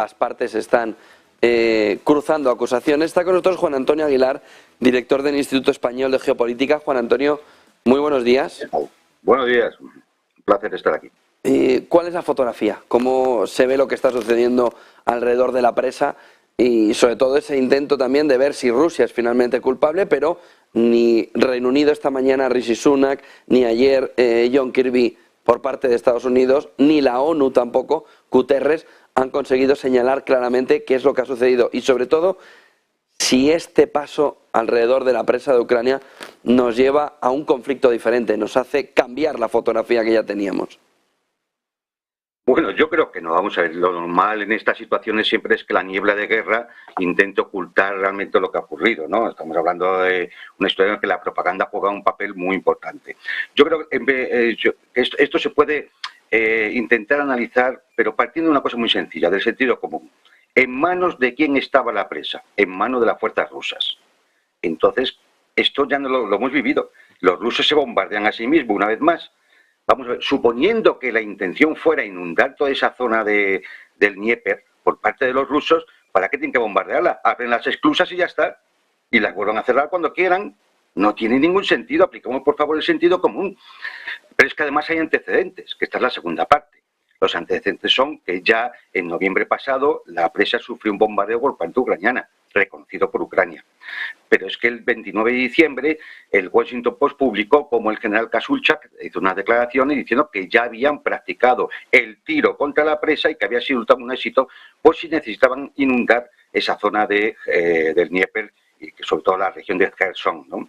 las partes están cruzando acusaciones. Está con nosotros Juan Antonio Aguilar, director del Instituto Español de Geopolítica. Juan Antonio, muy buenos días. Buenos días, un placer estar aquí. ¿Cuál es la fotografía? ¿Cómo se ve lo que está sucediendo alrededor de la presa? Y sobre todo ese intento también de ver si Rusia es finalmente culpable, pero ni Reino Unido esta mañana, Rishi Sunak, ni ayer John Kirby por parte de Estados Unidos, ni la ONU tampoco, Guterres, han conseguido señalar claramente qué es lo que ha sucedido y sobre todo si este paso alrededor de la presa de Ucrania nos lleva a un conflicto diferente, nos hace cambiar la fotografía que ya teníamos. Bueno, yo creo que no. Vamos a ver, lo normal en estas situaciones siempre es que la niebla de guerra intente ocultar realmente lo que ha ocurrido, ¿no? Estamos hablando de una historia en que la propaganda juega un papel muy importante. Yo creo que esto se puede intentar analizar, pero partiendo de una cosa muy sencilla, del sentido común. ¿En manos de quién estaba la presa? En manos de las fuerzas rusas. Entonces, esto ya no lo hemos vivido. Los rusos se bombardean a sí mismos una vez más. Vamos a ver, suponiendo que la intención fuera inundar toda esa zona del Dnieper por parte de los rusos, ¿para qué tienen que bombardearla? Abren las esclusas y ya está. Y las vuelven a cerrar cuando quieran. No tiene ningún sentido. Aplicamos, por favor, el sentido común. Pero es que además hay antecedentes, que esta es la segunda parte. Los antecedentes son que ya en noviembre pasado la presa sufrió un bombardeo por parte ucraniana, reconocido por Ucrania. Pero es que el 29 de diciembre el Washington Post publicó como el general Kasulchak hizo unas declaraciones diciendo que ya habían practicado el tiro contra la presa y que había sido un éxito, pues si necesitaban inundar esa zona del Dnieper y que sobre todo la región de Kherson, ¿no?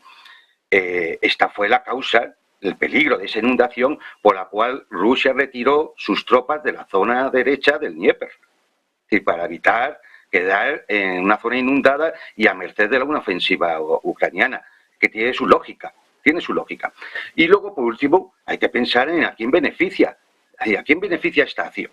Esta fue la causa, el peligro de esa inundación por la cual Rusia retiró sus tropas de la zona derecha del Dnieper. Es decir, para evitar quedar en una zona inundada y a merced de una ofensiva ucraniana, que tiene su lógica, Y luego, por último, hay que pensar en a quién beneficia. ¿A quién beneficia esta acción?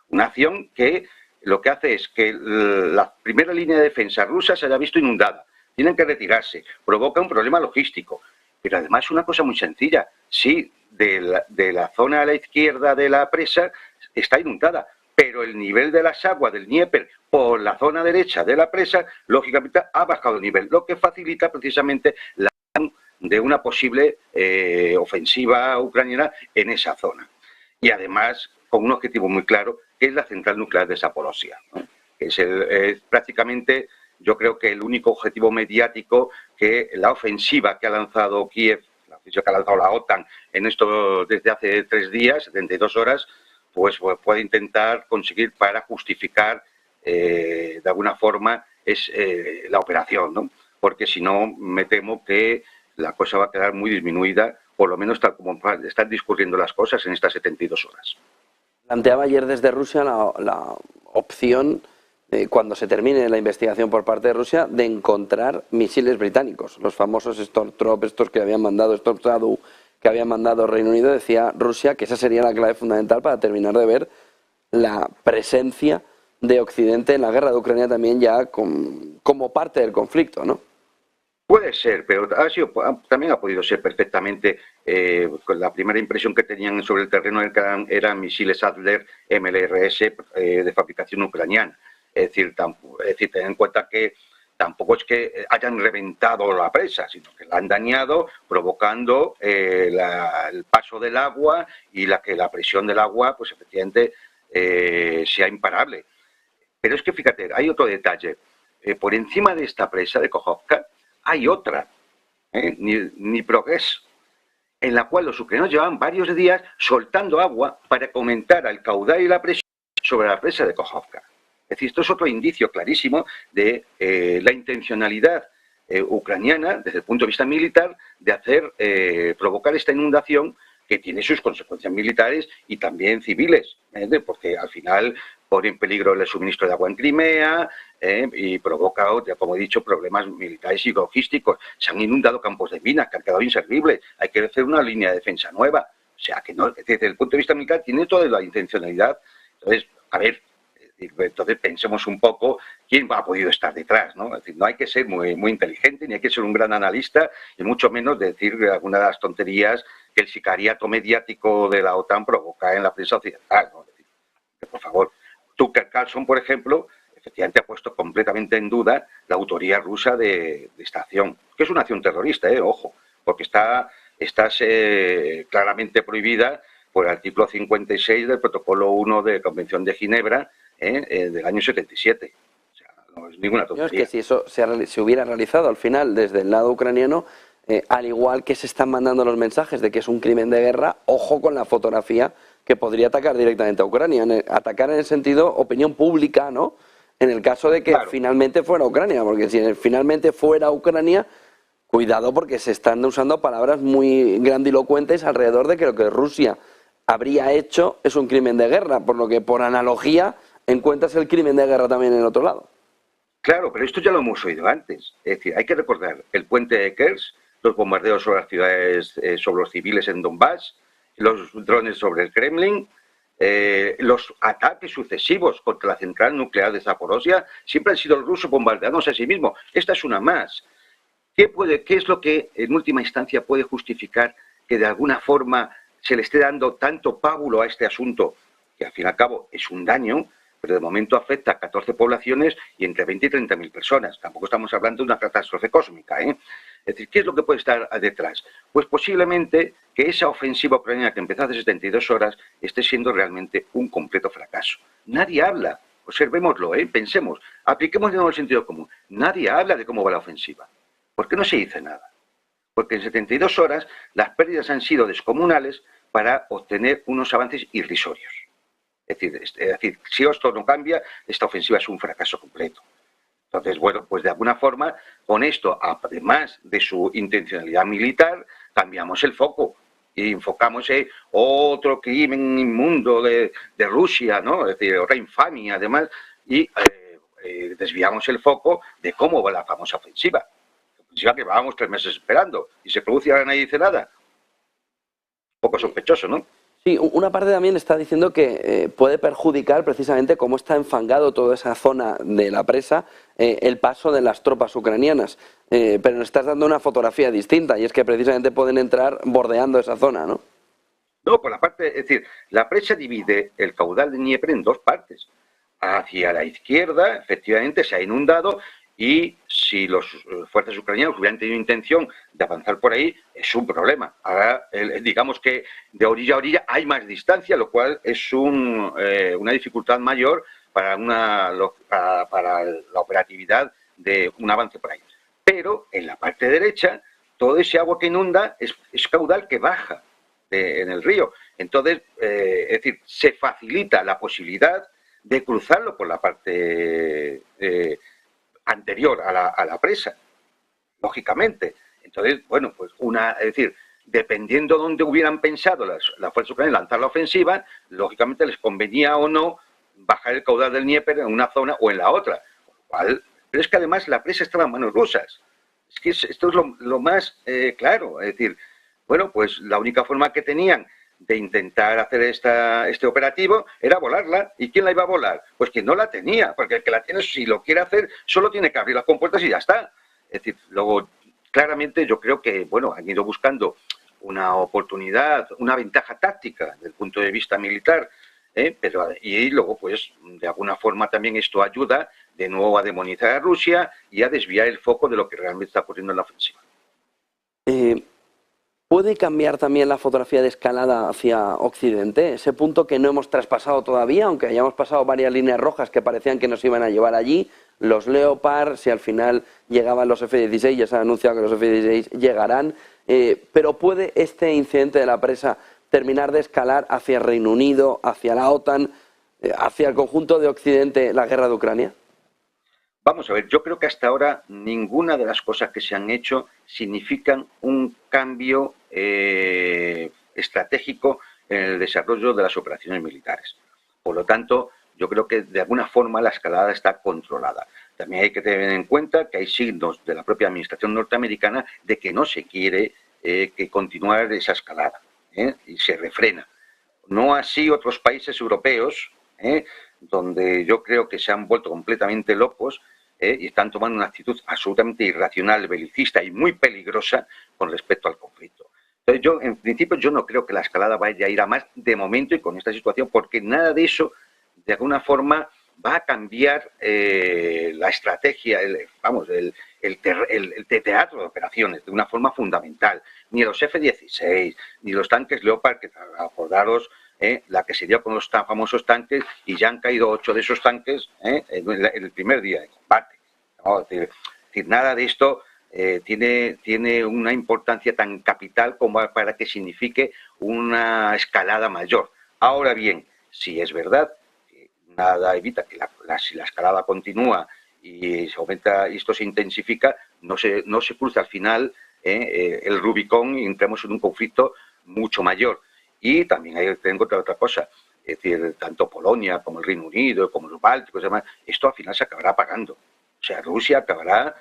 Una acción que lo que hace es que la primera línea de defensa rusa se haya visto inundada. Tienen que retirarse, provoca un problema logístico. Pero además una cosa muy sencilla, sí, de la zona a la izquierda de la presa está inundada, pero el nivel de las aguas del Dnieper por la zona derecha de la presa, lógicamente ha bajado el nivel, lo que facilita precisamente la de una posible ofensiva ucraniana en esa zona. Y además con un objetivo muy claro, que es la central nuclear de Zaporozhia, ¿no? Es prácticamente, yo creo que el único objetivo mediático que la ofensiva que ha lanzado Kiev, la ofensiva que ha lanzado la OTAN en esto desde hace 3 días, 72 horas, pues puede intentar conseguir para justificar de alguna forma la operación, ¿no? Porque si no, me temo que la cosa va a quedar muy disminuida, por lo menos tal como están discurriendo las cosas en estas 72 horas. Planteaba ayer desde Rusia la opción, cuando se termine la investigación por parte de Rusia, de encontrar misiles británicos, los famosos Stormtrooper, estos que habían mandado, Storm Shadow, que había mandado Reino Unido. Decía Rusia que esa sería la clave fundamental para terminar de ver la presencia de Occidente en la guerra de Ucrania también ya como parte del conflicto, ¿no? Puede ser, pero también ha podido ser perfectamente, con la primera impresión que tenían sobre el terreno eran misiles Adler MLRS de fabricación ucraniana. Es decir, ten en cuenta que tampoco es que hayan reventado la presa, sino que la han dañado, provocando el paso del agua y que la presión del agua, pues efectivamente, sea imparable. Pero es que fíjate, hay otro detalle. Por encima de esta presa de Kakhovka hay otra, Dniproges, en la cual los ucranianos llevaban varios días soltando agua para que aumentara el caudal y la presión sobre la presa de Kakhovka. Es decir, esto es otro indicio clarísimo de la intencionalidad ucraniana, desde el punto de vista militar, de provocar esta inundación que tiene sus consecuencias militares y también civiles, porque al final pone en peligro el suministro de agua en Crimea y provoca, como he dicho, problemas militares y logísticos. Se han inundado campos de minas que han quedado inservibles. Hay que hacer una línea de defensa nueva. O sea, que no, desde el punto de vista militar tiene toda la intencionalidad. Entonces, a ver, pensemos un poco quién ha podido estar detrás, ¿no? Es decir, no hay que ser muy inteligente, ni hay que ser un gran analista, y mucho menos decir algunas de las tonterías que el sicariato mediático de la OTAN provoca en la prensa occidental, ¿no? Es decir, que, por favor, Tucker Carlson, por ejemplo, efectivamente ha puesto completamente en duda la autoría rusa de esta acción, que es una acción terrorista, ojo, porque está claramente prohibida por el artículo 56 del Protocolo 1 de la Convención de Ginebra del año 77. O sea, no es ninguna tontería. Es que si eso se hubiera realizado al final desde el lado ucraniano, al igual que se están mandando los mensajes de que es un crimen de guerra, ojo con la fotografía que podría atacar directamente a Ucrania, atacar en el sentido opinión pública, ¿no? En el caso de que finalmente fuera Ucrania, porque si finalmente fuera Ucrania, cuidado porque se están usando palabras muy grandilocuentes alrededor de que lo que Rusia habría hecho es un crimen de guerra, por lo que por analogía encuentras el crimen de guerra también en el otro lado. Claro, pero esto ya lo hemos oído antes. Es decir, hay que recordar el puente de Kerch, los bombardeos sobre las ciudades, sobre los civiles en Donbass, los drones sobre el Kremlin, los ataques sucesivos contra la central nuclear de Zaporozhia, siempre han sido los rusos bombardeándose a sí mismos. Esta es una más. ¿Qué es lo que en última instancia puede justificar que de alguna forma se le esté dando tanto pábulo a este asunto, que al fin y al cabo es un daño, pero de momento afecta a 14 poblaciones y entre 20 y 30.000 personas? Tampoco estamos hablando de una catástrofe cósmica, Es decir, ¿qué es lo que puede estar detrás? Pues posiblemente que esa ofensiva ucraniana que empezó hace 72 horas esté siendo realmente un completo fracaso. Nadie habla, observémoslo, pensemos, apliquemos de nuevo el sentido común. Nadie habla de cómo va la ofensiva. ¿Por qué no se dice nada? Porque en 72 horas las pérdidas han sido descomunales para obtener unos avances irrisorios. Es decir, si esto no cambia, esta ofensiva es un fracaso completo. Entonces, bueno, pues de alguna forma, con esto, además de su intencionalidad militar, cambiamos el foco y enfocamos en otro crimen inmundo de Rusia, ¿no? Es decir, otra infamia, además, y desviamos el foco de cómo va la famosa ofensiva. Ofensiva que llevábamos 3 meses esperando y se produce y ahora nadie dice nada. Un poco sospechoso, ¿no? Sí, una parte también está diciendo que puede perjudicar precisamente cómo está enfangado toda esa zona de la presa el paso de las tropas ucranianas. Pero nos estás dando una fotografía distinta y es que precisamente pueden entrar bordeando esa zona, ¿no? No, por la parte, es decir, la presa divide el caudal de Dnieper en 2 partes. Hacia la izquierda, efectivamente, se ha inundado y si las fuerzas ucranianas hubieran tenido intención de avanzar por ahí, es un problema. Ahora, digamos que de orilla a orilla hay más distancia, lo cual es una dificultad mayor para la operatividad de un avance por ahí. Pero en la parte derecha, todo ese agua que inunda es caudal que baja en el río. Entonces, es decir, se facilita la posibilidad de cruzarlo por la parte anterior a la presa, lógicamente. Entonces, bueno, pues es decir, dependiendo de dónde hubieran pensado las fuerzas ucranianas lanzar la ofensiva, lógicamente les convenía o no bajar el caudal del Dnieper en una zona o en la otra. Pero es que además la presa estaba en manos rusas. Es que esto es lo más claro. Es decir, bueno, pues la única forma que tenían de intentar hacer este operativo era volarla. ¿Y quién la iba a volar? Pues quien no la tenía, porque el que la tiene, si lo quiere hacer, solo tiene que abrir las compuertas y ya está. Es decir, luego, claramente yo creo que, bueno, han ido buscando una oportunidad, una ventaja táctica desde el punto de vista militar, y luego, pues, de alguna forma también esto ayuda de nuevo a demonizar a Rusia y a desviar el foco de lo que realmente está ocurriendo en la ofensiva. ¿Puede cambiar también la fotografía de escalada hacia Occidente? Ese punto que no hemos traspasado todavía, aunque hayamos pasado varias líneas rojas que parecían que nos iban a llevar allí, los Leopard, si al final llegaban los F-16, ya se ha anunciado que los F-16 llegarán, pero ¿puede este incidente de la presa terminar de escalar hacia Reino Unido, hacia la OTAN, hacia el conjunto de Occidente, la guerra de Ucrania? Vamos a ver, yo creo que hasta ahora ninguna de las cosas que se han hecho significan un cambio estratégico en el desarrollo de las operaciones militares. Por lo tanto, yo creo que de alguna forma la escalada está controlada. También hay que tener en cuenta que hay signos de la propia administración norteamericana de que no se quiere que continuar esa escalada, y se refrena. No así otros países europeos, donde yo creo que se han vuelto completamente locos y están tomando una actitud absolutamente irracional, belicista y muy peligrosa con respecto al conflicto. Entonces, en principio, yo no creo que la escalada vaya a ir a más de momento y con esta situación, porque nada de eso de alguna forma va a cambiar la estrategia, el teatro de operaciones de una forma fundamental. Ni los F-16, ni los tanques Leopard, que acordaros la que se dio con los famosos tanques, y ya han caído 8 de esos tanques en el primer día de combate. ¿No? Es decir, nada de esto tiene una importancia tan capital como para que signifique una escalada mayor. Ahora bien, si es verdad, nada evita que si la escalada continúa y se aumenta y esto se intensifica, no se cruza al final el Rubicón y entramos en un conflicto mucho mayor. Y también hay que tener en cuenta otra cosa, es decir, tanto Polonia como el Reino Unido, como los Bálticos, demás, esto al final se acabará pagando. O sea, Rusia acabará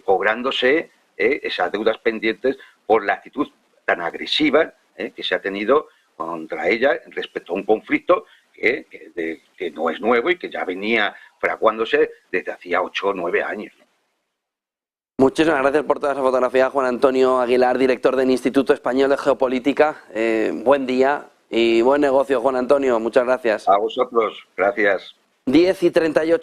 cobrándose esas deudas pendientes por la actitud tan agresiva que se ha tenido contra ella respecto a un conflicto que no es nuevo y que ya venía fraguándose desde hacía 8 o 9 años. Muchísimas gracias por toda esa fotografía, Juan Antonio Aguilar, director del Instituto Español de Geopolítica. Buen día y buen negocio, Juan Antonio. Muchas gracias. A vosotros, gracias. 10:38.